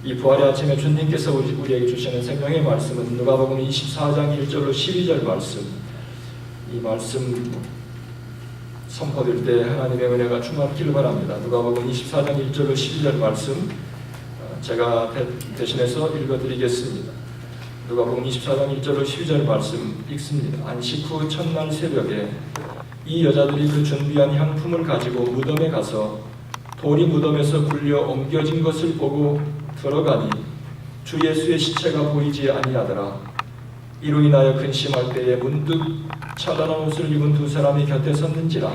이 부활의 아침에 주님께서 우리에게 주시는 생명의 말씀은 누가복음 24장 1절로 12절 말씀, 이 말씀 선포될 때 하나님의 은혜가 충만하기를 바랍니다. 누가복음 24장 1절로 12절 말씀 제가 대신해서 읽어드리겠습니다. 누가복음 24장 1절로 12절 말씀 읽습니다. 안식 후 첫날 새벽에 이 여자들이 그 준비한 향품을 가지고 무덤에 가서 돌이 무덤에서 굴려 옮겨진 것을 보고 들어가니 주 예수의 시체가 보이지 아니하더라. 이로 인하여 근심할 때에 문득 찬란한 옷을 입은 두 사람이 곁에 섰는지라.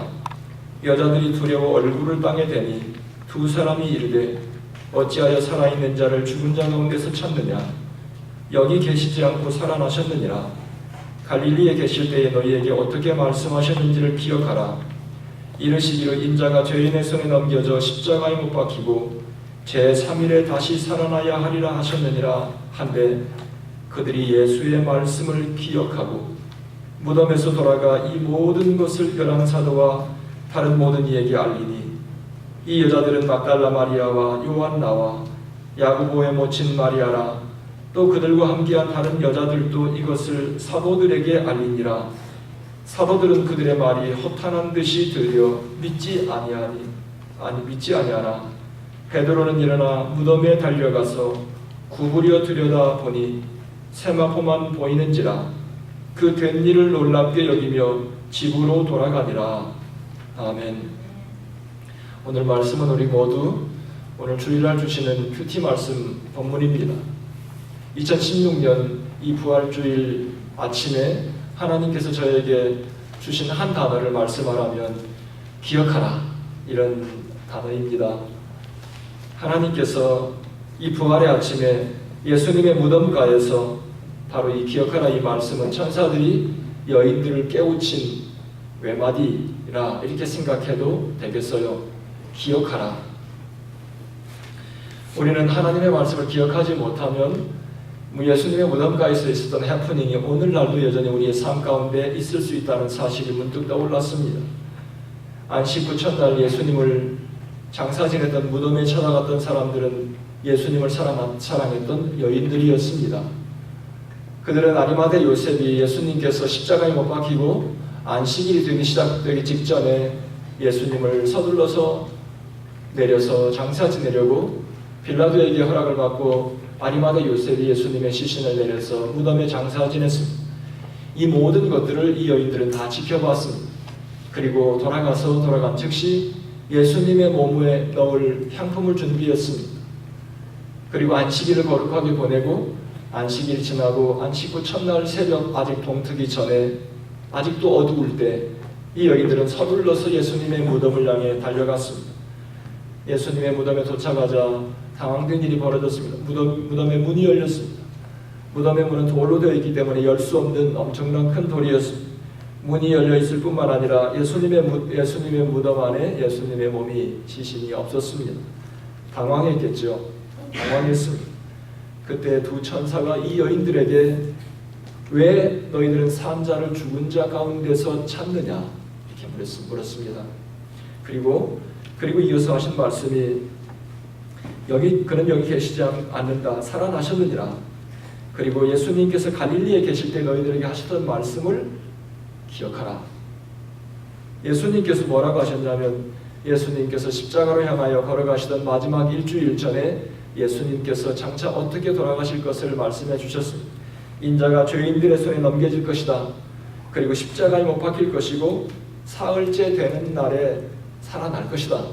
여자들이 두려워 얼굴을 땅에 대니 두 사람이 이르되 어찌하여 살아있는 자를 죽은 자 가운데서 찾느냐. 여기 계시지 않고 살아나셨느니라. 갈릴리에 계실 때에 너희에게 어떻게 말씀하셨는지를 기억하라. 이르시기로 인자가 죄인의 손에 넘겨져 십자가에 못 박히고 제3일에 다시 살아나야 하리라 하셨느니라 한데 그들이 예수의 말씀을 기억하고 무덤에서 돌아가 이 모든 것을 열한 사도와 다른 모든 이에게 알리니 이 여자들은 막달라 마리아와 요한나와 야고보의 모친 마리아라 또 그들과 함께한 다른 여자들도 이것을 사도들에게 알리니라. 사도들은 그들의 말이 허탄한 듯이 들려 믿지 아니하나 베드로는 일어나 무덤에 달려가서 구부려 들여다 보니 세마포만 보이는지라. 그 된 일을 놀랍게 여기며 집으로 돌아가니라. 아멘. 오늘 말씀은 우리 모두 오늘 주일날 주시는 큐티 말씀 본문입니다. 2016년 이 부활주일 아침에 하나님께서 저에게 주신 한 단어를 말씀하라면 기억하라, 이런 단어입니다. 하나님께서 이 부활의 아침에 예수님의 무덤가에서 바로 이 기억하라 이 말씀은 천사들이 여인들을 깨우친 외마디라 이렇게 생각해도 되겠어요. 기억하라. 우리는 하나님의 말씀을 기억하지 못하면 예수님의 무덤가에서 있었던 해프닝이 오늘날도 여전히 우리의 삶 가운데 있을 수 있다는 사실이 문득 떠올랐습니다. 안식 후 첫날 예수님을 장사 지냈던 무덤에 찾아갔던 사람들은 예수님을 사랑했던 여인들이었습니다. 그들은 아리마대 요셉이 예수님께서 십자가에 못 박히고 안식일이 시작되기 직전에 예수님을 서둘러서 내려서 장사 지내려고 빌라도에게 허락을 받고 아리마대 요셉이 예수님의 시신을 내려서 무덤에 장사 지냈습니다. 이 모든 것들을 이 여인들은 다 지켜봤습니다. 그리고 돌아간 즉시 예수님의 몸에 넣을 향품을 준비했습니다. 그리고 안식일을 거룩하게 보내고 안식일 지나고 안식 후 첫날 새벽 아직 동트기 전에 아직도 어두울 때 이 여인들은 서둘러서 예수님의 무덤을 향해 달려갔습니다. 예수님의 무덤에 도착하자 당황된 일이 벌어졌습니다. 무덤의 문이 열렸습니다. 무덤의 문은 돌로 되어 있기 때문에 열 수 없는 엄청난 큰 돌이었습니다. 문이 열려 있을 뿐만 아니라 예수님의 무덤 안에 예수님의 몸이 시신이 없었습니다. 당황했겠죠. 당황했습니다. 그때 두 천사가 이 여인들에게 왜 너희들은 산 자를 죽은 자 가운데서 찾느냐 이렇게 물었습니다. 그리고 이어서 하신 말씀이 그는 여기 계시지 않는다. 살아나셨느니라. 그리고 예수님께서 갈릴리에 계실 때 너희들에게 하셨던 말씀을 기억하라. 예수님께서 뭐라고 하셨냐면 예수님께서 십자가로 향하여 걸어가시던 마지막 일주일 전에 예수님께서 장차 어떻게 돌아가실 것을 말씀해 주셨습니다. 인자가 죄인들의 손에 넘겨질 것이다. 그리고 십자가에 못 박힐 것이고 사흘째 되는 날에 살아날 것이다.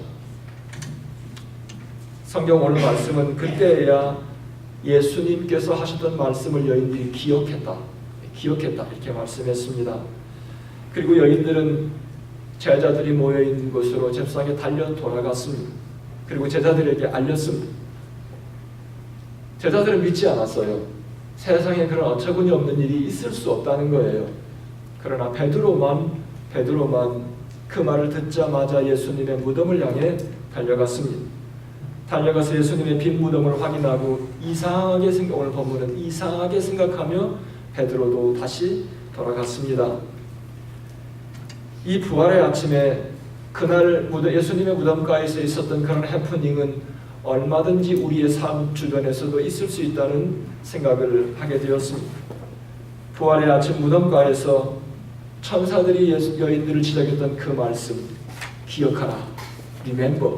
성경 오늘 말씀은 그때야 예수님께서 하셨던 말씀을 여인들이 기억했다 이렇게 말씀했습니다. 그리고 여인들은 제자들이 모여있는 곳으로 잽싸게 달려 돌아갔습니다. 그리고 제자들에게 알렸습니다. 제자들은 믿지 않았어요. 세상에 그런 어처구니 없는 일이 있을 수 없다는 거예요. 그러나 베드로만 그 말을 듣자마자 예수님의 무덤을 향해 달려갔습니다. 달려가서 예수님의 빈 무덤을 확인하고 오늘 본문은 이상하게 생각하며 베드로도 다시 돌아갔습니다. 이 부활의 아침에 그날 예수님의 무덤가에서 있었던 그런 해프닝은 얼마든지 우리의 삶 주변에서도 있을 수 있다는 생각을 하게 되었습니다. 부활의 아침 무덤가에서 천사들이 여인들을 지적했던 그 말씀, 기억하라, remember,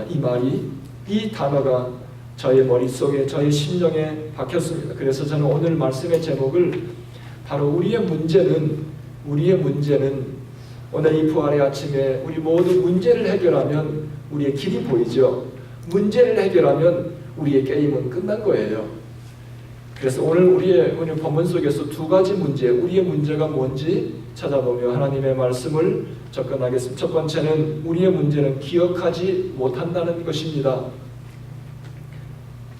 이 말이, 이 단어가 저의 머릿속에, 저의 심령에 박혔습니다. 그래서 저는 오늘 말씀의 제목을 바로 우리의 문제는 오늘 이 부활의 아침에 우리 모두 문제를 해결하면 우리의 길이 보이죠. 문제를 해결하면 우리의 게임은 끝난 거예요. 그래서 오늘 본문 속에서 두 가지 문제, 우리의 문제가 뭔지 찾아보며 하나님의 말씀을 접근하겠습니다. 첫 번째는 우리의 문제는 기억하지 못한다는 것입니다.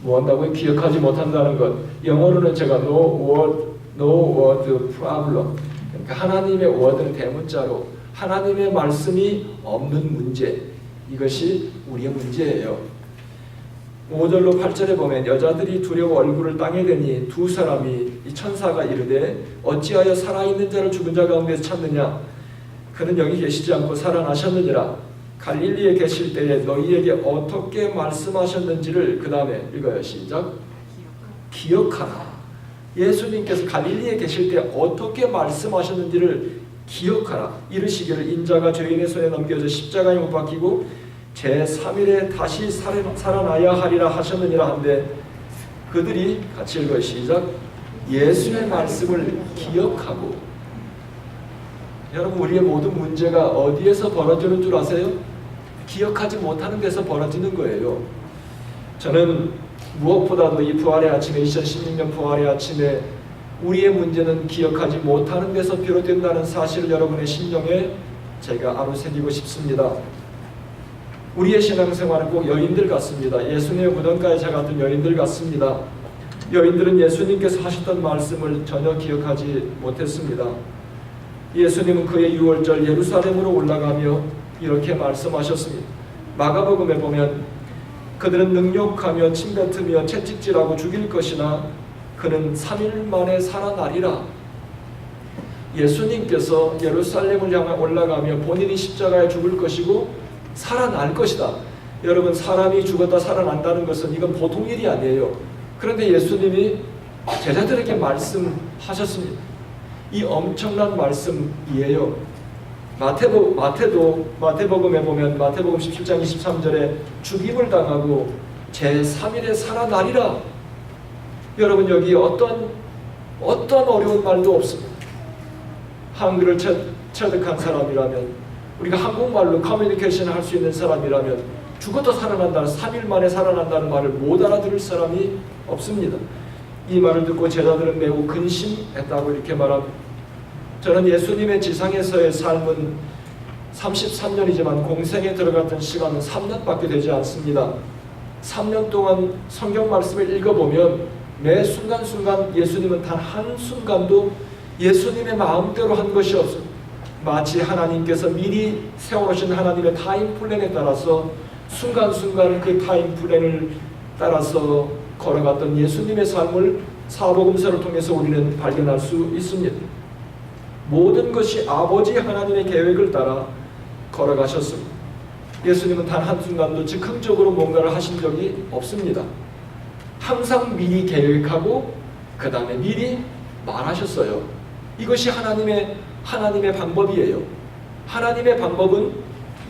뭐 한다고요? 기억하지 못한다는 것. 영어로는 제가 no word problem. 그러니까 하나님의 word는 대문자로 하나님의 말씀이 없는 문제. 이것이 우리의 문제예요. 5절로 8절에 보면 여자들이 두려워 얼굴을 땅에 대니 두 사람이 이 천사가 이르되 어찌하여 살아있는 자를 죽은 자 가운데서 찾느냐? 그는 여기 계시지 않고 살아나셨느니라. 갈릴리에 계실 때에 너희에게 어떻게 말씀하셨는지를 그 다음에 읽어요. 시작. 기억하라. 예수님께서 갈릴리에 계실 때 어떻게 말씀하셨는지를 기억하라. 이르시기를 인자가 죄인의 손에 넘겨져 십자가에 못 박히고 제3일에 다시 살아나야 하리라 하셨느니라 한데 그들이 같이 읽어요. 시작. 예수의 말씀을 기억하고. 여러분, 우리의 모든 문제가 어디에서 벌어지는 줄 아세요? 기억하지 못하는 데서 벌어지는 거예요. 저는 무엇보다도 이 부활의 아침에 2016년 부활의 아침에 우리의 문제는 기억하지 못하는 데서 비롯된다는 사실을 여러분의 심령에 제가 아로새기고 싶습니다. 우리의 신앙생활은 꼭 여인들 같습니다. 예수님의 무덤가에 찾아갔던 여인들 같습니다. 여인들은 예수님께서 하셨던 말씀을 전혀 기억하지 못했습니다. 예수님은 그의 유월절 예루살렘으로 올라가며 이렇게 말씀하셨습니다. 마가복음에 보면 그들은 능욕하며 침뱉으며 채찍질하고 죽일 것이나 그는 3일 만에 살아나리라. 예수님께서 예루살렘을 향해 올라가며 본인이 십자가에 죽을 것이고 살아날 것이다. 여러분, 사람이 죽었다 살아난다는 것은 이건 보통 일이 아니에요. 그런데 예수님이 제자들에게 말씀하셨습니다. 이 엄청난 말씀이에요. 마태복음에 보면 마태복음 17장 23절에 죽임을 당하고 제3일에 살아나리라. 여러분, 여기 어떤 어려운 말도 없습니다. 한글을 체득한 사람이라면, 우리가 한국말로 커뮤니케이션 할 수 있는 사람이라면 죽었다 살아난다는 3일 만에 살아난다는 말을 못 알아들을 사람이 없습니다. 이 말을 듣고 제자들은 매우 근심했다고 이렇게 말합니다. 저는 예수님의 지상에서의 삶은 33년이지만 공생에 들어갔던 시간은 3년밖에 되지 않습니다. 3년 동안 성경 말씀을 읽어보면 매 순간순간 예수님은 단 한순간도 예수님의 마음대로 한 것이 없습니다. 마치 하나님께서 미리 세워놓으신 하나님의 타임 플랜에 따라서 순간순간 그 타임 플랜을 따라서 걸어갔던 예수님의 삶을 사복음서를 통해서 우리는 발견할 수 있습니다. 모든 것이 아버지 하나님의 계획을 따라 걸어가셨습니다. 예수님은 단 한순간도 즉흥적으로 뭔가를 하신 적이 없습니다. 항상 미리 계획하고 그 다음에 미리 말하셨어요. 이것이 하나님의 방법이에요. 하나님의 방법은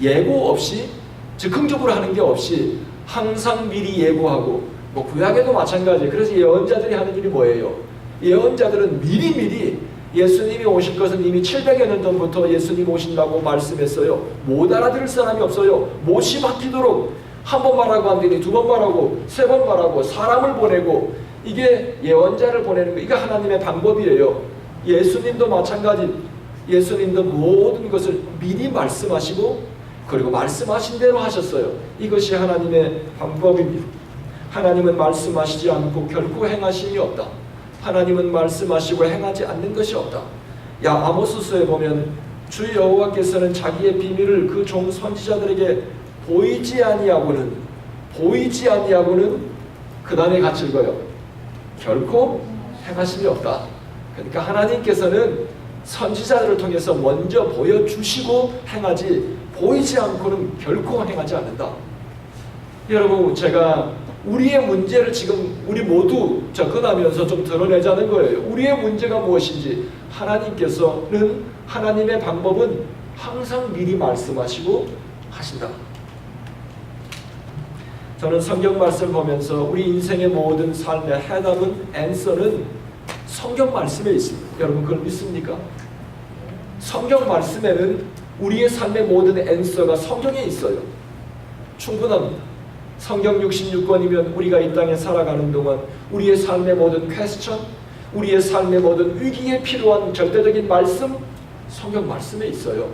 예고 없이, 즉흥적으로 하는 게 없이 항상 미리 예고하고, 구약에도 마찬가지예요. 그래서 예언자들이 하는 일이 뭐예요? 예언자들은 미리 예수님이 오실 것은 이미 700여 년 전부터 예수님 오신다고 말씀했어요. 못 알아들을 사람이 없어요. 못이 막히도록 한 번 말하고 안 되니 두 번 말하고 세 번 말하고 사람을 보내고, 이게 예언자를 보내는 거, 이게 하나님의 방법이에요. 예수님도 마찬가지. 예수님도 모든 것을 미리 말씀하시고 그리고 말씀하신 대로 하셨어요. 이것이 하나님의 방법입니다. 하나님은 말씀하시지 않고 결코 행하심이 없다. 하나님은 말씀하시고 행하지 않는 것이 없다. 아모스서에 보면 주 여호와께서는 자기의 비밀을 그 종 선지자들에게 보이지 아니하고는 그 다음에 같이 읽어요. 결코 행하심이 없다. 그러니까 하나님께서는 선지자들을 통해서 먼저 보여주시고 행하지, 보이지 않고는 결코 행하지 않는다. 여러분, 제가 우리의 문제를 지금 우리 모두 접근하면서 좀 드러내자는 거예요. 우리의 문제가 무엇인지. 하나님께서는, 하나님의 방법은 항상 미리 말씀하시고 하신다. 저는 성경 말씀을 보면서 우리 인생의 모든 삶의 해답은, 앤서는 성경 말씀에 있습니다. 여러분, 그걸 믿습니까? 성경 말씀에는 우리의 삶의 모든 앤서가 성경에 있어요. 충분합니다. 성경 66권이면 우리가 이 땅에 살아가는 동안 우리의 삶의 모든 퀘스천, 우리의 삶의 모든 위기에 필요한 절대적인 말씀, 성경 말씀에 있어요.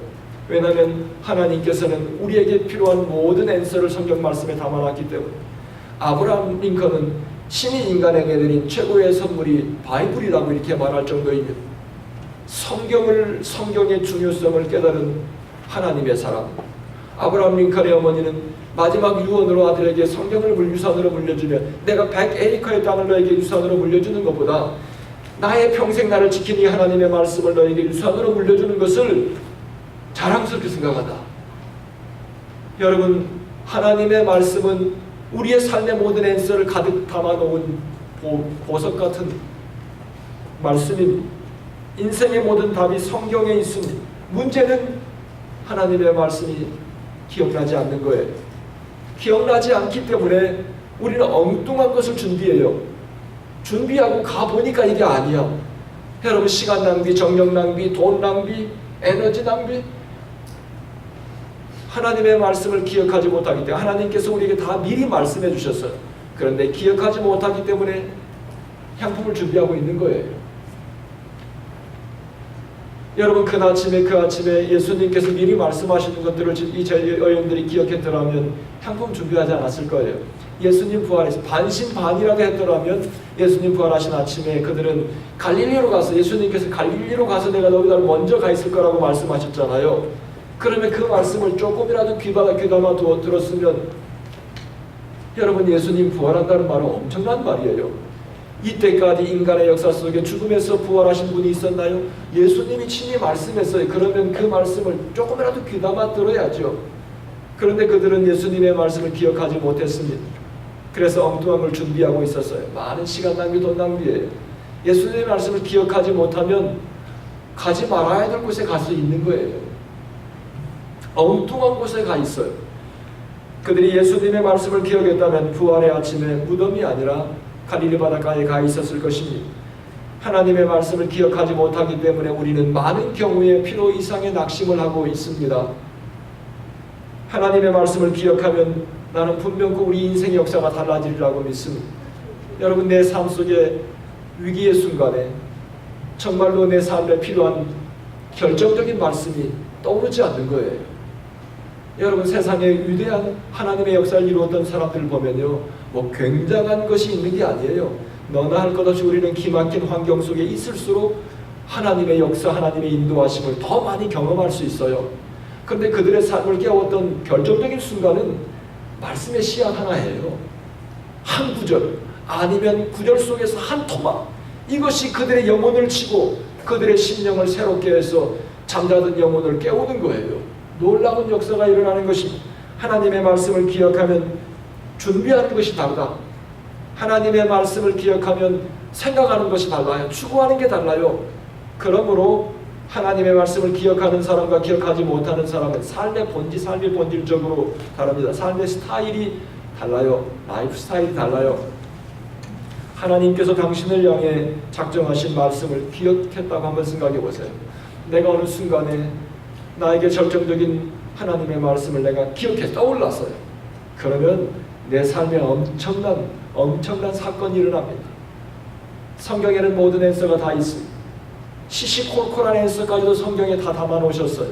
왜냐하면 하나님께서는 우리에게 필요한 모든 앤서를 성경 말씀에 담아놨기 때문에. 아브라함 링컨은 신이 인간에게 드린 최고의 선물이 바이블이라고 이렇게 말할 정도이며, 성경의 중요성을 깨달은 하나님의 사람. 아브라함 링컨의 어머니는 마지막 유언으로 아들에게 성경을 유산으로 물려주면, 내가 100에이커의 땅을 너에게 유산으로 물려주는 것보다 나의 평생 나를 지키니 하나님의 말씀을 너에게 유산으로 물려주는 것을 자랑스럽게 생각하다. 여러분, 하나님의 말씀은 우리의 삶의 모든 앤서를 가득 담아놓은 보석 같은 말씀입니다. 인생의 모든 답이 성경에 있습니다. 문제는 하나님의 말씀이 기억나지 않는 거예요. 기억나지 않기 때문에 우리는 엉뚱한 것을 준비해요. 준비하고 가보니까 이게 아니야. 여러분, 시간 낭비, 정력 낭비, 돈 낭비, 에너지 낭비. 하나님의 말씀을 기억하지 못하기 때문에, 하나님께서 우리에게 다 미리 말씀해 주셨어요. 그런데 기억하지 못하기 때문에 향품을 준비하고 있는 거예요. 여러분, 그 아침에 예수님께서 미리 말씀하시는 것들을 이 여인들이 기억했더라면 향품 준비하지 않았을 거예요. 예수님 부활해서 반신반의라도 했더라면, 예수님 부활하신 아침에 그들은 갈릴리로 가서, 예수님께서 갈릴리로 가서 내가 너희들 먼저 가 있을 거라고 말씀하셨잖아요. 그러면 그 말씀을 조금이라도 귀담아 들었으면, 여러분, 예수님 부활한다는 말은 엄청난 말이에요. 이때까지 인간의 역사 속에 죽음에서 부활하신 분이 있었나요? 예수님이 친히 말씀했어요. 그러면 그 말씀을 조금이라도 귀담아 들어야죠. 그런데 그들은 예수님의 말씀을 기억하지 못했습니다. 그래서 엉뚱한 걸 준비하고 있었어요. 많은 시간 낭비, 돈 낭비예요. 예수님의 말씀을 기억하지 못하면 가지 말아야 될 곳에 갈 수 있는 거예요. 엉뚱한 곳에 가 있어요. 그들이 예수님의 말씀을 기억했다면 부활의 아침에 무덤이 아니라 갈릴리 바닷가에 가 있었을 것입니다. 하나님의 말씀을 기억하지 못하기 때문에 우리는 많은 경우에 필요 이상의 낙심을 하고 있습니다. 하나님의 말씀을 기억하면 나는 분명 우리 인생의 역사가 달라지리라고 믿습니다. 여러분, 내 삶 속에 위기의 순간에 정말로 내 삶에 필요한 결정적인 말씀이 떠오르지 않는 거예요. 여러분, 세상에 위대한 하나님의 역사를 이루었던 사람들을 보면요, 뭐 굉장한 것이 있는 게 아니에요. 너나 할 것 없이 우리는 기막힌 환경 속에 있을수록 하나님의 역사, 하나님의 인도하심을 더 많이 경험할 수 있어요. 그런데 그들의 삶을 깨웠던 결정적인 순간은 말씀의 씨앗 하나예요. 한 구절, 아니면 구절 속에서 한 토막, 이것이 그들의 영혼을 치고 그들의 심령을 새롭게 해서 잠자던 영혼을 깨우는 거예요. 놀라운 역사가 일어나는 것입니다. 하나님의 말씀을 기억하면 준비하는 것이 다르다. 하나님의 말씀을 기억하면 생각하는 것이 달라요. 추구하는 게 달라요. 그러므로 하나님의 말씀을 기억하는 사람과 기억하지 못하는 사람은 삶의 본질적으로 다릅니다. 삶의 스타일이 달라요. 라이프 스타일이 달라요. 하나님께서 당신을 향해 작정하신 말씀을 기억했다고 한번 생각해 보세요. 내가 어느 순간에 나에게 절정적인 하나님의 말씀을 내가 기억해 떠올랐어요. 그러면 내 삶에 엄청난 사건이 일어납니다. 성경에는 모든 앤서가 다 있습니다. 시시콜콜한 앤서까지도 성경에 다 담아 놓으셨어요.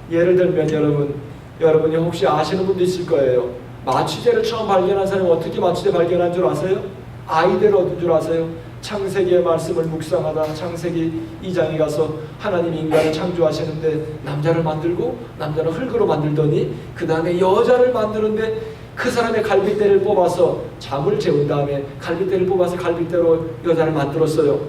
예를 들면 여러분이 혹시 아시는 분도 있을 거예요. 마취제를 처음 발견한 사람은 어떻게 마취제 발견한 줄 아세요? 아이디어를 얻은 줄 아세요? 창세기의 말씀을 묵상하다 창세기 2장에 가서 하나님이 인간을 창조하시는데 남자를 만들고 남자를 흙으로 만들더니 그 다음에 여자를 만드는데 그 사람의 갈빗대를 뽑아서 잠을 재운 다음에 갈빗대를 뽑아서 갈빗대로 여자를 만들었어요.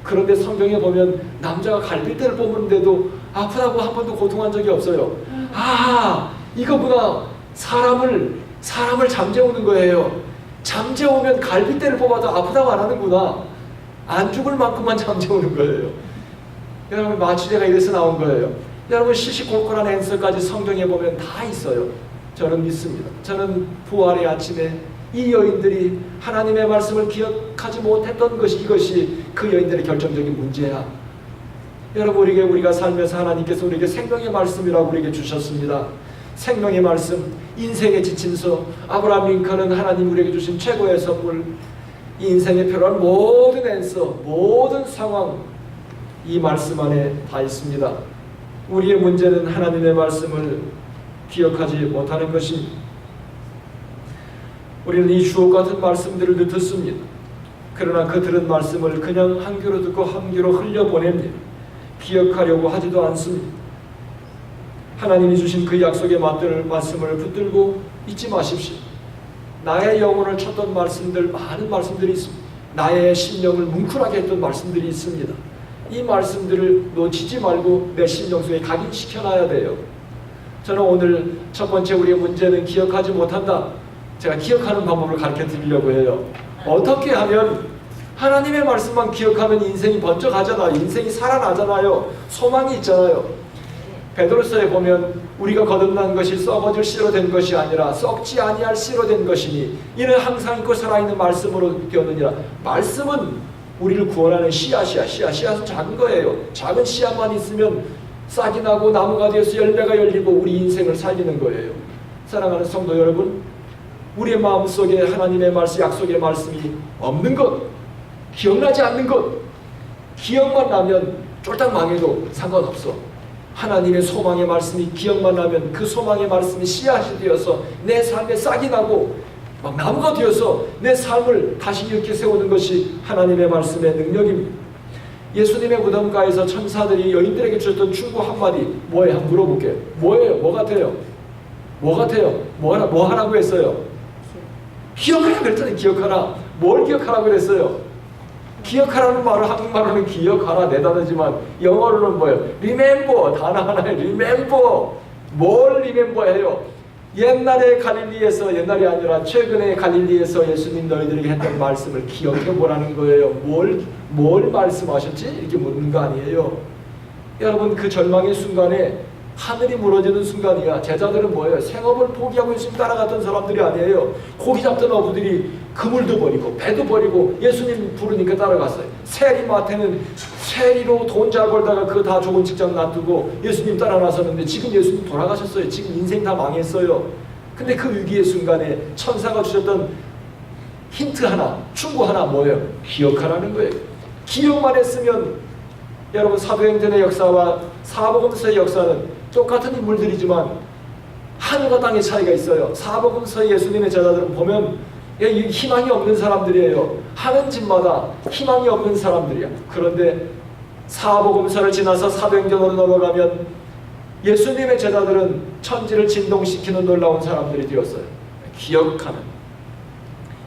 그런데 성경에 보면 남자가 갈빗대를 뽑는데도 아프다고 한 번도 고통한 적이 없어요. 아, 이거구나. 사람을 사람을 잠재우는 거예요. 잠재우면 갈빗대를 뽑아도 아프다고 안 하는구나. 안 죽을 만큼만 잠재우는 거예요. 여러분, 마취대가 이래서 나온 거예요. 여러분, 시시콜콜한 앤서까지 성경에 보면 다 있어요. 저는 믿습니다. 저는 부활의 아침에 이 여인들이 하나님의 말씀을 기억하지 못했던 것이, 이것이 그 여인들의 결정적인 문제야. 여러분, 우리가 살면서 하나님께서 우리에게 생명의 말씀이라고 우리에게 주셨습니다. 생명의 말씀, 인생의 지침서. 아브라함 링컨은 하나님 우리에게 주신 최고의 선물, 이 인생에 필요한 모든 앤서, 모든 상황, 이 말씀 안에 다 있습니다. 우리의 문제는 하나님의 말씀을 기억하지 못하는 것입니다. 우리는 이 주옥 같은 말씀들을 듣습니다. 그러나 그 들은 말씀을 그냥 한 귀로 듣고 한 귀로 흘려보냅니다. 기억하려고 하지도 않습니다. 하나님이 주신 그 약속의 말씀을 붙들고 잊지 마십시오. 나의 영혼을 쳤던 말씀들, 많은 말씀들이 있습니다. 나의 심령을 뭉클하게 했던 말씀들이 있습니다. 이 말씀들을 놓치지 말고 내 심령 속에 각인시켜놔야 돼요. 저는 오늘 첫 번째 우리의 문제는 기억하지 못한다. 제가 기억하는 방법을 가르쳐 드리려고 해요. 어떻게 하면 하나님의 말씀만 기억하면 인생이 번쩍하잖아요. 인생이 살아나잖아요. 소망이 있잖아요. 베드로서에 보면 우리가 거듭난 것이 썩어질 씨로 된 것이 아니라 썩지 아니할 씨로 된 것이니 이는 항상 있고 살아있는 말씀으로 되었느니라. 말씀은 우리를 구원하는 씨앗이야. 씨앗은 작은 거예요. 작은 씨앗만 있으면 싹이 나고 나무가 되어서 열매가 열리고 우리 인생을 살리는 거예요. 사랑하는 성도 여러분, 우리의 마음속에 하나님의 말씀, 약속의 말씀이 없는 것, 기억나지 않는 것, 기억만 나면 쫄딱 망해도 상관없어. 하나님의 소망의 말씀이 기억만 나면 그 소망의 말씀이 씨앗이 되어서 내 삶에 싹이 나고 막 나무가 되어서 내 삶을 다시 이렇게 세우는 것이 하나님의 말씀의 능력입니다. 예수님의 무덤가에서 천사들이 여인들에게 주셨던 충고 한마디, 뭐예요? 한번 물어볼게요. 뭐예요? 뭐 같아요? 뭐 같아요? 뭐 하라고 했어요? 기억하라 그랬더니 기억하라. 뭘 기억하라고 그랬어요? 기억하라는 말을 한국말로는 기억하라 내다르지만 영어로는 뭐예요? remember. 단어 하나에 remember. 뭘 remember해요? 옛날에 갈릴리에서, 옛날이 아니라 최근에 갈릴리에서 예수님 너희들에게 했던 말씀을 기억해보라는 거예요. 뭘 말씀하셨지? 이렇게 묻는 거 아니에요. 여러분, 그 절망의 순간에 하늘이 무너지는 순간이야. 제자들은 뭐예요? 생업을 포기하고 예수님 따라갔던 사람들이 아니에요. 고기 잡던 어부들이 그물도 버리고 배도 버리고 예수님 부르니까 따라갔어요. 세리마태는 세리로 돈 잘 벌다가 그거 다 좋은 직장 놔두고 예수님 따라 나섰는데 지금 예수님 돌아가셨어요. 지금 인생 다 망했어요. 근데 그 위기의 순간에 천사가 주셨던 힌트 하나, 충고 하나 뭐예요? 기억하라는 거예요. 기억만 했으면 여러분, 사도행전의 역사와 사복음서의 역사는 똑같은 인물들이지만 하늘과 땅의 차이가 있어요. 사복음서의 예수님의 제자들은 보면 희망이 없는 사람들이에요. 하는 집마다 희망이 없는 사람들이야. 그런데 사복음서를 지나서 사도행전으로 넘어가면 예수님의 제자들은 천지를 진동시키는 놀라운 사람들이 되었어요. 기억하는.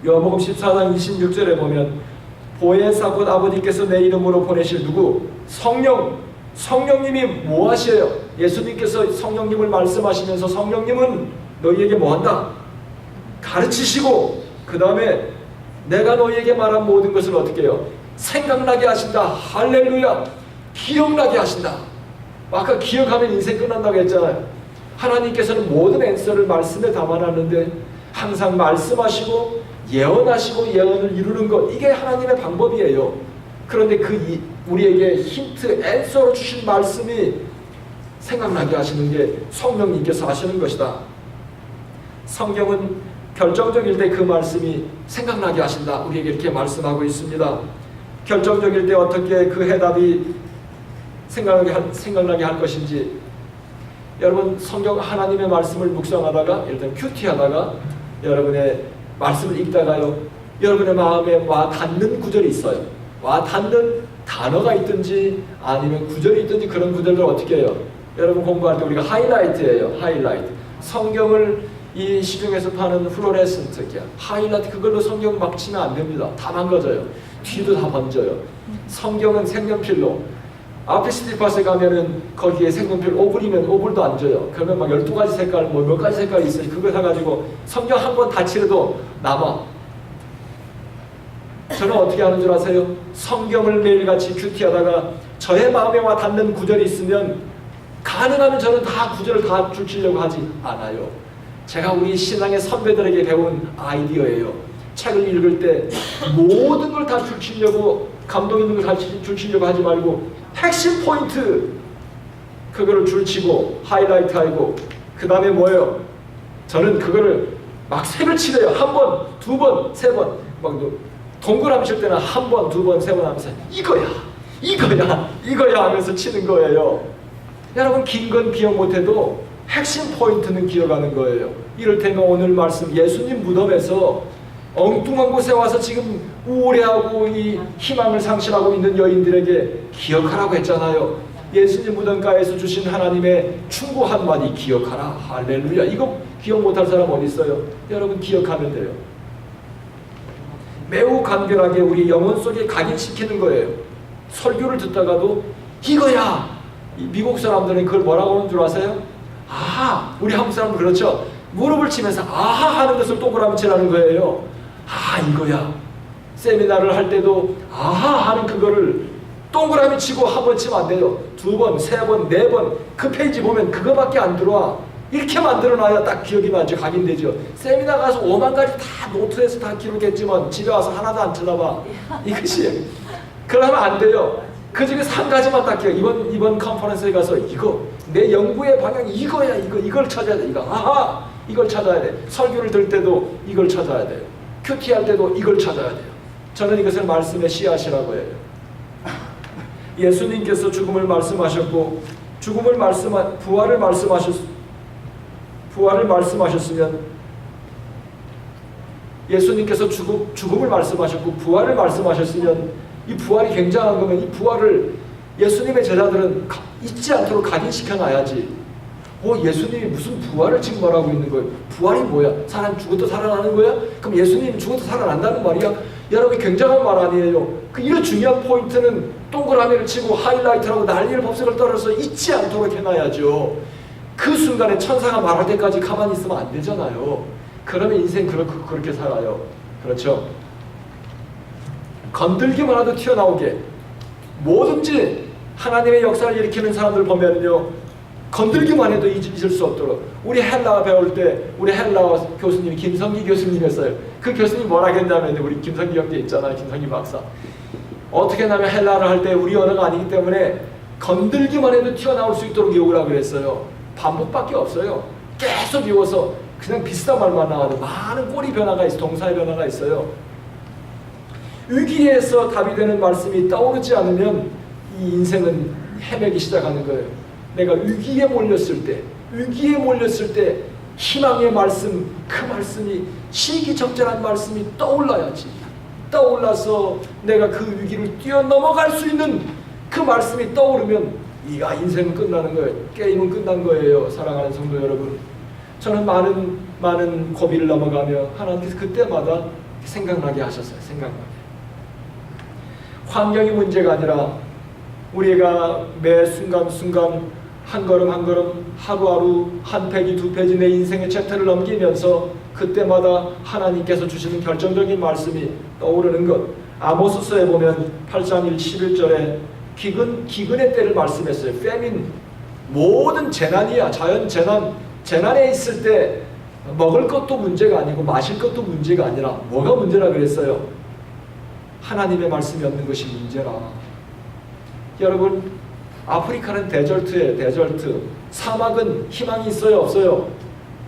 요한복음 14장 26절에 보면 보혜사 곧 아버지께서 내 이름으로 보내실 누구? 성령님이 뭐 하셔요? 예수님께서 성령님을 말씀하시면서 성령님은 너희에게 뭐 한다? 가르치시고 그 다음에 내가 너희에게 말한 모든 것을 어떻게 해요? 생각나게 하신다. 할렐루야. 기억나게 하신다. 아까 기억하면 인생 끝난다고 했잖아요. 하나님께서는 모든 앤서를 말씀에 담아놨는데 항상 말씀하시고 예언하시고 예언을 이루는 것, 이게 하나님의 방법이에요. 그런데 우리에게 힌트, 앤서로 주신 말씀이 생각나게 하시는 게 성령님께서 하시는 것이다. 성경은 결정적일 때 그 말씀이 생각나게 하신다. 우리에게 이렇게 말씀하고 있습니다. 결정적일 때 어떻게 그 해답이 생각나게 할 것인지, 여러분, 성경 하나님의 말씀을 묵상하다가 일단 큐티하다가 여러분의 말씀을 읽다가요, 여러분의 마음에 와 닿는 구절이 있어요. 와 닿는 단어가 있든지 아니면 구절이 있든지 그런 구절들 어떻게 해요? 여러분 공부할 때 우리가 하이라이트예요. 하이라이트. 성경을 이 시중에서 파는 플로레센트 하이라이트, 그걸로 성경 막 치면 안 됩니다. 다 망가져요. 뒤도 다 번져요. 성경은 색연필로 아피스티팟에 가면은 거기에 생분필 오불이면 오불도 안 줘요. 그러면 막 12가지 색깔, 뭐 몇 가지 색깔이 있어요. 그거 사가지고 성경 한 번 다치려도 남아. 저는 어떻게 하는 줄 아세요? 성경을 매일같이 큐티하다가 저의 마음에 와 닿는 구절이 있으면 가능하면 저는 다 구절을 다 줄치려고 하지 않아요. 제가 우리 신앙의 선배들에게 배운 아이디어예요. 책을 읽을 때 모든 걸 다 줄치려고, 감동 있는 걸 다 줄치려고 하지 말고 핵심 포인트 그거를 줄치고 하이라이트하고, 그 다음에 뭐예요? 저는 그거를 막 색을 칠해요. 한 번, 두 번, 세 번. 막 동그라미 칠 때는 한 번, 두 번, 세 번 하면서 이거야, 이거야, 이거야 하면서 치는 거예요. 여러분, 긴 건 기억 못해도 핵심 포인트는 기억하는 거예요. 이를테면 오늘 말씀, 예수님 무덤에서 엉뚱한 곳에 와서 지금 우울해하고 이 희망을 상실하고 있는 여인들에게 기억하라고 했잖아요. 예수님 무덤가에서 주신 하나님의 충고 한마디 기억하라. 할렐루야. 이거 기억 못할 사람 어디 있어요? 여러분, 기억하면 돼요. 매우 간결하게 우리 영혼 속에 각인시키는 거예요. 설교를 듣다가도 이거야. 미국 사람들은 그걸 뭐라고 하는 줄 아세요? 아하. 우리 한국 사람은 그렇죠. 무릎을 치면서 아하 하는 것을 동그라미 치라는 거예요. 아, 이거야. 세미나를 할 때도 아하 하는 그거를 동그라미 치고 한 번 치면 안 돼요. 두 번, 세 번, 네 번. 그 페이지 보면 그거밖에 안 들어와. 이렇게 만들어놔야 딱 기억이 나죠. 각인되죠. 세미나 가서 5만 가지 다 노트에서 다 기록했지만 집에 와서 하나도 안 쳐다봐. 이것이. 그러면 안 돼요. 그 중에서 한 가지만 딱 기억. 이번 컨퍼런스에 가서 이거 내 연구의 방향이 이거야. 이걸 찾아야 돼. 이거 아하. 이걸 찾아야 돼. 설교를 들 때도 이걸 찾아야 돼요. 큐티할 때도 이걸 찾아야 돼요. 저는 이것을 말씀의 씨앗이라고 해요. 예수님께서 죽음을 말씀하셨고 부활을 말씀하셨으면, 예수님께서 죽음을 말씀하셨고 부활을 말씀하셨으면, 이 부활이 굉장한 거면 이 부활을 예수님의 제자들은 잊지 않도록 각인시켜 놔야지. 예수님이 무슨 부활을 지금 말하고 있는 거예요? 부활이 뭐야? 사람 죽어도 살아나는 거야? 그럼 예수님이 죽어도 살아난다는 말이야? 여러분, 굉장한 말 아니에요? 이런 중요한 포인트는 동그라미를 치고 하이라이트라고 난리를 법석을 떨어서 잊지 않도록 해놔야죠. 그 순간에 천사가 말할 때까지 가만히 있으면 안 되잖아요. 그러면 인생 그렇게 살아요. 그렇죠? 건들기만 해도 튀어나오게, 뭐든지 하나님의 역사를 일으키는 사람들 보면요, 건들기만 해도 잊을 수 없도록. 우리 헬라어 배울 때 우리 헬라어 교수님이 김성기 교수님이었어요. 그 교수님 뭐라 했냐면, 우리 김성기 형제 있잖아요. 김성기 박사. 어떻게 하면 헬라어를 할 때 우리 언어가 아니기 때문에 건들기만 해도 튀어나올 수 있도록 외우라고 그랬어요. 반복밖에 없어요. 계속 외워서 그냥 비슷한 말만 나와도 많은 꼬리 변화가 있어요. 동사의 변화가 있어요. 위기에서 답이 되는 말씀이 떠오르지 않으면 이 인생은 헤매기 시작하는 거예요. 내가 위기에 몰렸을 때 희망의 말씀, 그 말씀이 시기적절한 말씀이 떠올라야지. 떠올라서 내가 그 위기를 뛰어넘어갈 수 있는 그 말씀이 떠오르면 인생은 끝나는 거예요. 게임은 끝난 거예요. 사랑하는 성도 여러분, 저는 많은 고비를 넘어가며 하나님께서 그때마다 생각나게 하셨어요. 생각나게. 환경이 문제가 아니라 우리가 매 순간순간 한 걸음 한 걸음, 하루하루 한 페이지 두 페이지 내 인생의 챕터를 넘기면서 그때마다 하나님께서 주시는 결정적인 말씀이 떠오르는 것. 아모스서에 보면 8장 11절에 기근의 때를 말씀했어요. 페민, 모든 재난이야. 자연 재난에 있을 때 먹을 것도 문제가 아니고 마실 것도 문제가 아니라 뭐가 문제라 그랬어요? 하나님의 말씀이 없는 것이 문제라. 여러분, 아프리카는 데절트예요. 데절트. 사막은 희망이 있어요? 없어요?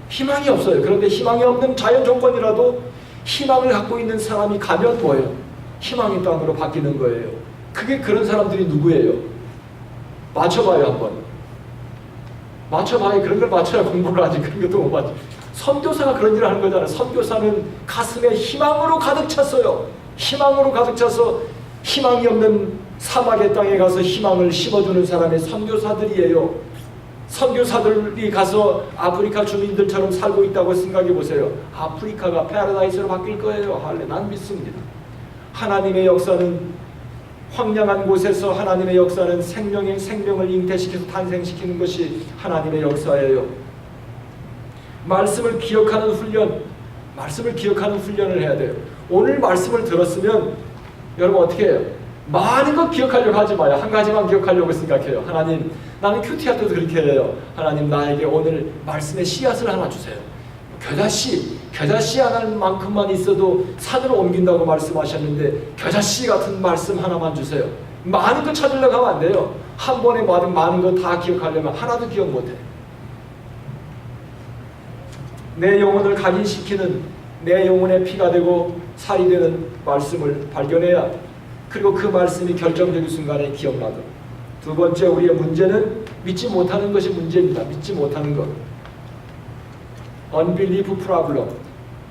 희망이 없어요. 그런데 희망이 없는 자연 조건이라도 희망을 갖고 있는 사람이 가면 뭐예요? 희망의 땅으로 바뀌는 거예요. 그게 그런 사람들이 누구예요? 맞춰봐요. 한번 맞춰봐요. 그런 걸 맞춰야 공부를 하지. 그런 것도 못 맞춰. 선교사가 그런 일을 하는 거잖아요. 선교사는 가슴에 희망으로 가득 찼어요. 희망으로 가득 차서 희망이 없는 사막의 땅에 가서 희망을 심어주는 사람의 선교사들이에요. 선교사들이 가서 아프리카 주민들처럼 살고 있다고 생각해 보세요. 아프리카가 패러다이스로 바뀔 거예요. 할래, 난 믿습니다. 하나님의 역사는 황량한 곳에서 하나님의 역사는 생명을 잉태시켜서 탄생시키는 것이 하나님의 역사예요. 말씀을 기억하는 훈련을 해야 돼요. 오늘 말씀을 들었으면 여러분 어떻게 해요? 많은 것 기억하려고 하지 마요. 한 가지만 기억하려고 생각해요. 하나님, 나는 큐티할 때도 그렇게 해요. 하나님, 나에게 오늘 말씀의 씨앗을 하나 주세요. 겨자씨 하나만큼만 있어도 산으로 옮긴다고 말씀하셨는데 겨자씨 같은 말씀 하나만 주세요. 많은 거 찾으려고 하면 안 돼요. 한 번에 많은 거 다 기억하려면 하나도 기억 못해. 내 영혼을 각인시키는, 내 영혼의 피가 되고 살이 되는 말씀을 발견해야, 그리고 그 말씀이 결정적인 순간에 기억나도록. 두 번째, 우리의 문제는 믿지 못하는 것이 문제입니다. 믿지 못하는 것. Unbelief problem.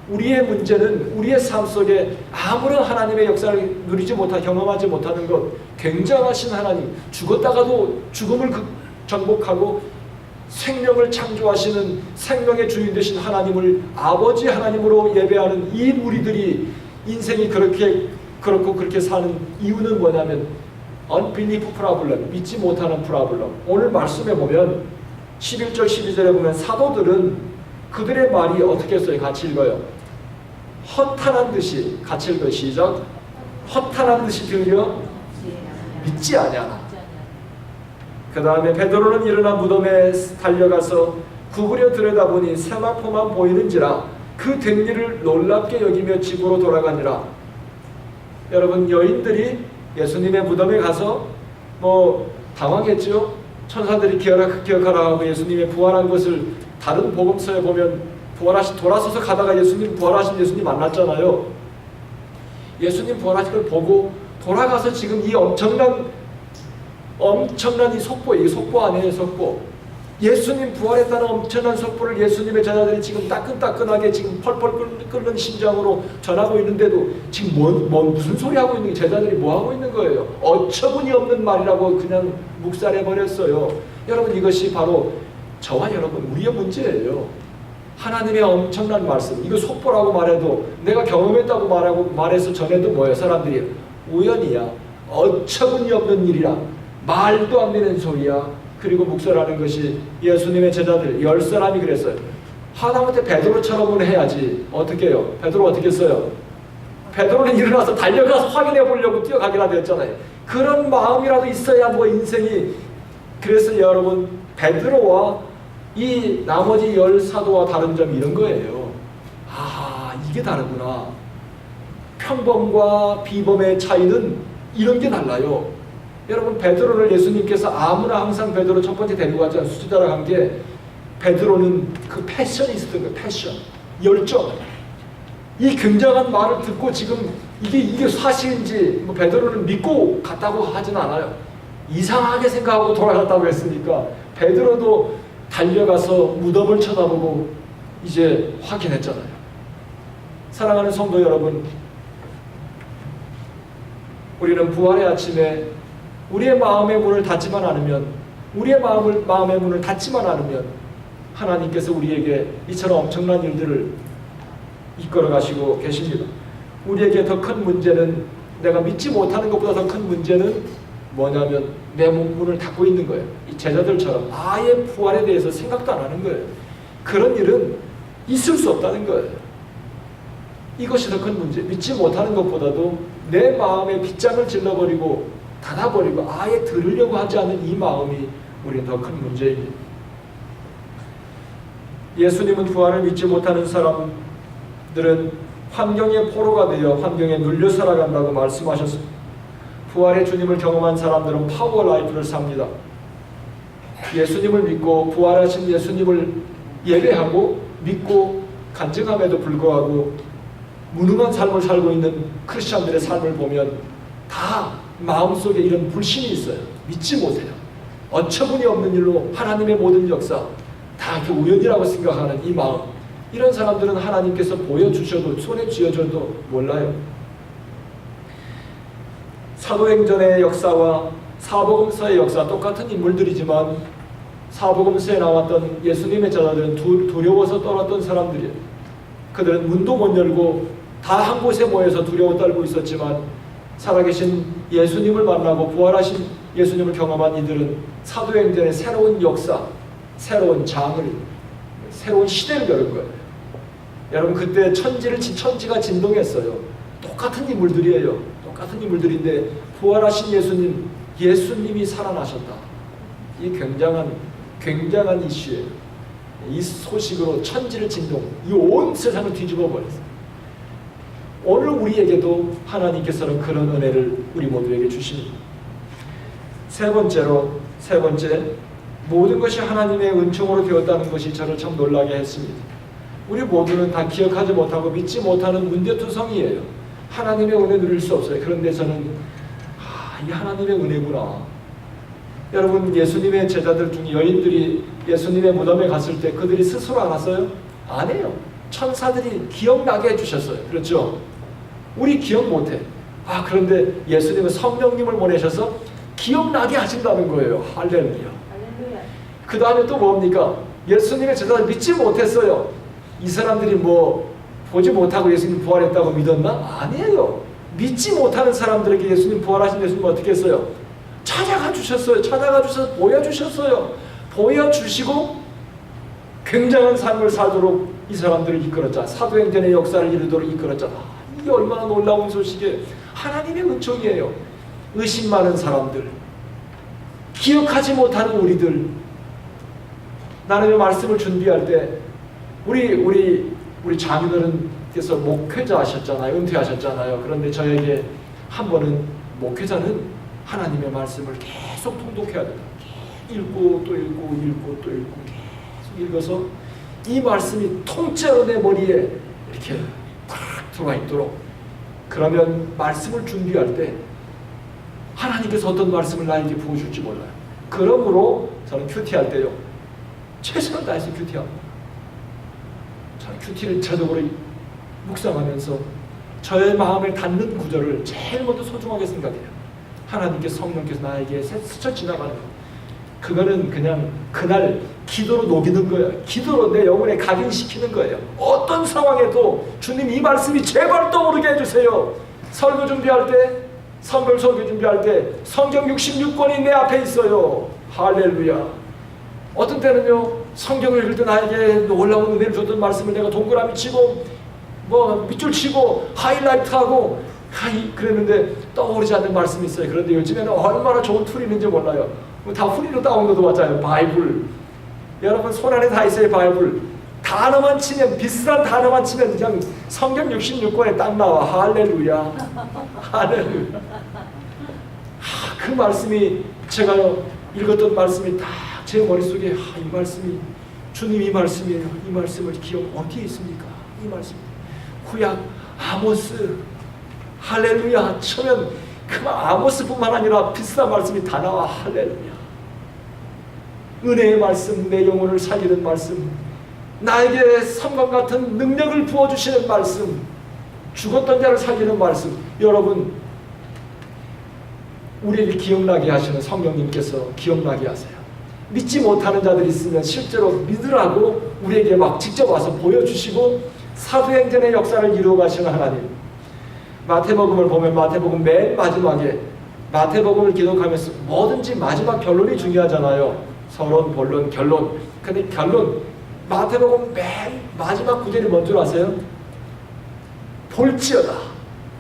우리의 문제는 우리의 삶 속에 아무런 하나님의 역사를 경험하지 못하는 것. 굉장하신 하나님, 죽었다가도 죽음을 정복하고 생명을 창조하시는 생명의 주인 되신 하나님을 아버지 하나님으로 예배하는 이 무리들이 인생이 그렇게 사는 이유는 뭐냐면 unbelief problem, 믿지 못하는 problem. 오늘 말씀에 보면 11절 12절에 보면 사도들은 그들의 말이 어떻게 써요? 같이 읽어요. 허탄한 듯이, 같이 읽어요. 시작. 허탄한 듯이 들려 믿지 아니하나. 그 다음에 베드로는 일어나 무덤에 달려가서 구부려 들여다보니 세마포만 보이는지라 그 된 일을 놀랍게 여기며 집으로 돌아가니라. 여러분, 여인들이 예수님의 무덤에 가서 당황했죠. 천사들이 기억하라 하고 예수님의 부활한 것을 다른 복음서에 보면 돌아서서 가다가 부활하신 예수님 만났잖아요. 예수님 부활하신 걸 보고 돌아가서 지금 이 엄청난 이 속보, 이게 속보 아니에요, 속보. 예수님 부활했다는 엄청난 속보를 예수님의 제자들이 지금 따끈따끈하게 지금 펄펄 끓는 심장으로 전하고 있는데도 지금 무슨 소리 하고 있는 게, 제자들이 뭐 하고 있는 거예요? 어처구니 없는 말이라고 그냥 묵살해버렸어요. 여러분, 이것이 바로 저와 여러분, 우리의 문제예요. 하나님의 엄청난 말씀, 이거 속보라고 말해도, 내가 경험했다고 말해서 전해도 뭐예요? 사람들이 우연이야, 어처구니 없는 일이라, 말도 안 되는 소리야. 그리고 묵살하는 것이 예수님의 제자들 10사람이 그랬어요. 하다못해 베드로처럼은 해야지. 어떻게 해요? 베드로 어떻게 했어요? 베드로는 일어나서 달려가서 확인해 보려고 뛰어가기라도 했잖아요. 그런 마음이라도 있어야 인생이. 그래서 여러분, 베드로와 이 나머지 10사도와 다른 점이 이런 거예요. 이게 다르구나. 평범과 비범의 차이는 이런 게 달라요. 여러분, 베드로를 예수님께서 아무나 항상 베드로 첫 번째 데리고 가지 않고 수지자라 한 게, 베드로는 그 패션이 있었던 거예요. 패션, 열정. 이 굉장한 말을 듣고 지금 이게 사실인지 베드로는 믿고 갔다고 하진 않아요. 이상하게 생각하고 돌아갔다고 했으니까 베드로도 달려가서 무덤을 쳐다보고 이제 확인했잖아요. 사랑하는 성도 여러분, 우리는 부활의 아침에 우리의 마음의 문을 닫지만 않으면, 하나님께서 우리에게 이처럼 엄청난 일들을 이끌어 가시고 계십니다. 우리에게 더 큰 문제는, 내가 믿지 못하는 것보다 더 큰 문제는 뭐냐면 내 문을 닫고 있는 거예요. 이 제자들처럼 아예 부활에 대해서 생각도 안 하는 거예요. 그런 일은 있을 수 없다는 거예요. 이것이 더 큰 문제. 믿지 못하는 것보다도 내 마음에 빗장을 질러버리고 닫아버리고 아예 들으려고 하지 않는 이 마음이 우리는 더 큰 문제입니다. 예수님은 부활을 믿지 못하는 사람들은 환경의 포로가 되어 환경에 눌려 살아간다고 말씀하셨습니다. 부활의 주님을 경험한 사람들은 파워 라이프를 삽니다. 예수님을 믿고 부활하신 예수님을 예배하고 믿고 간증함에도 불구하고 무능한 삶을 살고 있는 크리스천들의 삶을 보면 다 마음속에 이런 불신이 있어요. 믿지 못해요. 어처구니 없는 일로 하나님의 모든 역사 다 이렇게 우연이라고 생각하는 이 마음, 이런 사람들은 하나님께서 보여주셔도 손에 쥐어줘도 몰라요. 사도행전의 역사와 사복음서의 역사 똑같은 인물들이지만 사복음서에 나왔던 예수님의 제자들은 두려워서 떨었던 사람들이에요. 그들은 문도 못 열고 다 한 곳에 모여서 두려워 떨고 있었지만 살아계신 예수님을 만나고 부활하신 예수님을 경험한 이들은 사도행전의 새로운 역사, 새로운 장을, 새로운 시대를 여는 거예요. 여러분, 그때 천지가 진동했어요. 똑같은 인물들이에요. 똑같은 인물들인데 부활하신 예수님이 살아나셨다. 이 굉장한 이슈예요. 이 소식으로 천지를 진동, 이 온 세상을 뒤집어 버렸어요. 오늘 우리에게도 하나님께서는 그런 은혜를 우리 모두에게 주십니다. 세 번째, 모든 것이 하나님의 은총으로 되었다는 것이 저를 참 놀라게 했습니다. 우리 모두는 다 기억하지 못하고 믿지 못하는 문제투성이에요. 하나님의 은혜 누릴 수 없어요. 그런데 저는 이 하나님의 은혜구나. 여러분, 예수님의 제자들 중에 여인들이 예수님의 무덤에 갔을 때 그들이 스스로 알았어요? 안 해요. 천사들이 기억나게 해주셨어요. 그렇죠? 우리 기억 못해. 그런데 예수님은 성령님을 보내셔서 기억나게 하신다는 거예요. 할렐루야. 그 다음에 또 뭡니까? 예수님의 제자들 믿지 못했어요. 이 사람들이 보지 못하고 예수님 부활했다고 믿었나? 아니에요. 믿지 못하는 사람들에게 예수님 부활하신 예수님 어떻게 했어요? 찾아가 주셨어요. 찾아가 주셔서 보여주셨어요. 보여주시고 굉장한 삶을 살도록 이 사람들을 이끌었잖아. 사도행전의 역사를 이루도록 이끌었잖아. 이게 얼마나 놀라운 소식이에요. 하나님의 은총이에요. 의심 많은 사람들, 기억하지 못하는 우리들. 나는 이 말씀을 준비할 때 우리 자녀들은께서 목회자 하셨잖아요. 은퇴하셨잖아요. 그런데 저에게 한 번은 목회자는 하나님의 말씀을 계속 통독해야 된다. 읽고 또 읽고 읽고 또 읽고 계속 읽어서 이 말씀이 통째로 내 머리에 이렇게 탁 들어와 있도록. 그러면 말씀을 준비할 때 하나님께서 어떤 말씀을 나에게 부어줄지 몰라요. 그러므로 저는 큐티할 때요, 최선을 다해서 큐티합니다. 저는 큐티를 저적으로 묵상하면서 저의 마음에 닿는 구절을 제일 먼저 소중하게 생각해요. 하나님께서, 성령께서 나에게 스쳐 지나가는 거. 그거는 그냥 그날 기도로 녹이는 거예요. 기도로 내 영혼에 각인시키는 거예요. 어떤 상황에도 주님 이 말씀이 제발 떠오르게 해주세요. 설교 준비할 때, 선별 설교 준비할 때 성경 66권이 내 앞에 있어요. 할렐루야. 어떤 때는요, 성경을 읽을 때 나에게 놀라운 은혜를 줬던 말씀을 내가 동그라미 치고 밑줄 치고 하이라이트하고 그랬는데 떠오르지 않는 말씀이 있어요. 그런데 요즘에는 얼마나 좋은 툴이 있는지 몰라요. 다 후리로 다운로드 왔잖아요. 바이블. 여러분 손 안에 다 있어요. 바이블. 단어만 치면, 비슷한 단어만 치면 그냥 성경 66권에 딱 나와. 할렐루야. 할렐루야. 그 말씀이, 제가 읽었던 말씀이 딱 제 머릿속에, 이 말씀이 주님 이 말씀이에요. 이 말씀을 기억 어디에 있습니까? 이 말씀. 구약 아모스. 할렐루야 치면 그 아모스뿐만 아니라 비슷한 말씀이 다 나와. 할렐루야. 은혜의 말씀, 내 영혼을 살리는 말씀, 나에게 섬과 같은 능력을 부어주시는 말씀, 죽었던 자를 살리는 말씀. 여러분, 우리에게 기억나게 하시는 성령님께서 기억나게 하세요. 믿지 못하는 자들이 있으면 실제로 믿으라고 우리에게 막 직접 와서 보여주시고 사도행전의 역사를 이루어 가시는 하나님. 마태복음을 보면 마태복음 맨 마지막에, 마태복음을 기록하면서 뭐든지 마지막 결론이 중요하잖아요. 서론, 본론, 결론. 근데 결론, 마태복음 맨 마지막 구절이 뭔 줄 아세요? 볼지어다.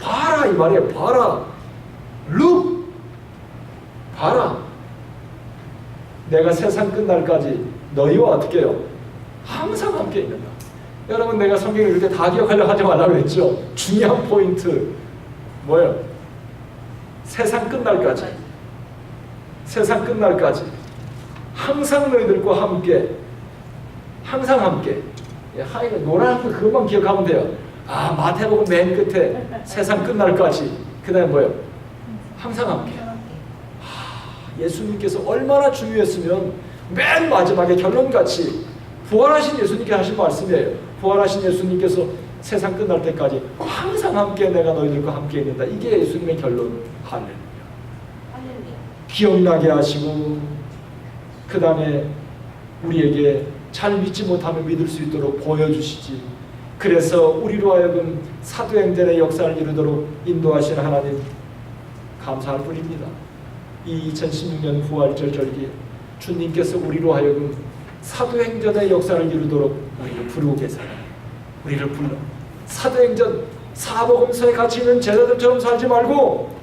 봐라 이 말이에요. 봐라. Look. 봐라. 내가 세상 끝날까지 너희와 어떻게 해요? 항상 함께 있는다. 여러분, 내가 성경을 읽을 때 다 기억하려고 하지 말라고 했죠. 중요한 포인트 뭐예요? 세상 끝날까지. 세상 끝날까지 항상 너희들과 함께. 항상 함께. 노란 거 그것만 기억하면 돼요. 마태복음 맨 끝에 세상 끝날까지. 그 다음에 뭐예요? 항상 함께. 예수님께서 얼마나 중요했으면 맨 마지막에 결론같이 부활하신 예수님께 하신 말씀이에요. 부활하신 예수님께서 세상 끝날 때까지 항상 함께 내가 너희들과 함께 있는다. 이게 예수님의 결론. 할렐루야. 기억나게 하시고 그 다음에 우리에게 잘 믿지 못하면 믿을 수 있도록 보여주시지. 그래서 우리로 하여금 사도행전의 역사를 이루도록 인도하시는 하나님, 감사할 뿐입니다. 이 2016년 부활절 절기에 주님께서 우리로 하여금 사도행전의 역사를 이루도록 우리를 부르고 계세요. 우리를 불러 사도행전 사복음서에 갇혀 있는 제자들처럼 살지 말고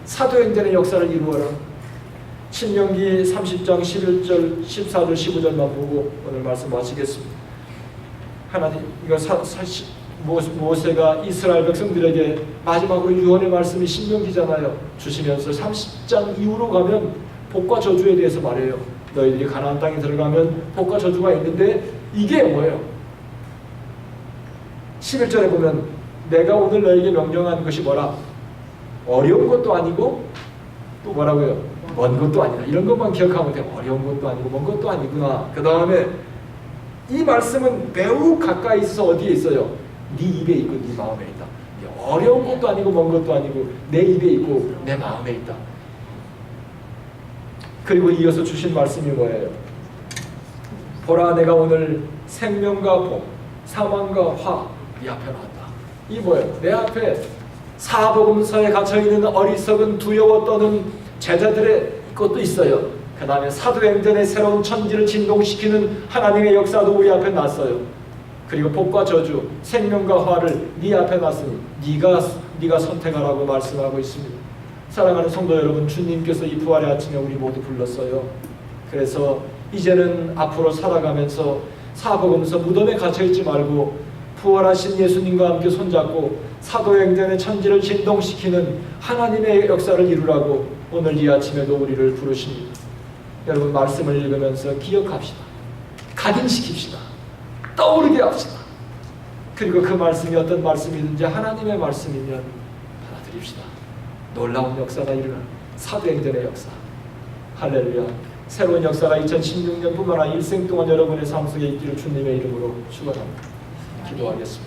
사도행전의 역사를 이루어라. 신명기 30장 11절 14절 15절만 보고 오늘 말씀 마치겠습니다. 하나님, 이거 모세가 이스라엘 백성들에게 마지막으로 유언의 말씀이 신명기잖아요. 주시면서 30장 이후로 가면 복과 저주에 대해서 말해요. 너희들이 가나안 땅에 들어가면 복과 저주가 있는데 이게 뭐예요? 11절에 보면 내가 오늘 너에게 명령한 것이 뭐라? 어려운 것도 아니고 또 뭐라고요? 먼 것도 아니다. 이런 것만 기억하면 돼. 어려운 것도 아니고 먼 것도 아니구나. 그 다음에 이 말씀은 매우 가까이 있어서 어디에 있어요? 네 입에 있고 네 마음에 있다. 어려운 것도 아니고 먼 것도 아니고 내 입에 있고 내 마음에 있다. 그리고 이어서 주신 말씀이 뭐예요? 보라, 내가 오늘 생명과 복, 사망과 화 네 앞에 놨다. 이 뭐예요? 내 앞에 사복음서에 갇혀있는 어리석은 두려워 떠는 제자들의 것도 있어요. 그 다음에 사도행전의 새로운 천지를 진동시키는 하나님의 역사도 우리 앞에 놨어요. 그리고 복과 저주, 생명과 화를 네 앞에 놨으니 네가 선택하라고 말씀하고 있습니다. 사랑하는 성도 여러분, 주님께서 이 부활의 아침에 우리 모두 불렀어요. 그래서 이제는 앞으로 살아가면서 사복음서 무덤에 갇혀있지 말고 부활하신 예수님과 함께 손잡고 사도행전의 천지를 진동시키는 하나님의 역사를 이루라고 오늘 이 아침에도 우리를 부르십니다. 여러분, 말씀을 읽으면서 기억합시다. 각인시킵시다. 떠오르게 합시다. 그리고 그 말씀이 어떤 말씀이든지 하나님의 말씀이면 받아들입시다. 놀라운 역사가 일어나 사도행전의 역사. 할렐루야. 새로운 역사가 2016년뿐만 아니라 일생 동안 여러분의 삶 속에 있기를 주님의 이름으로 축원합니다. 기도하겠습니다.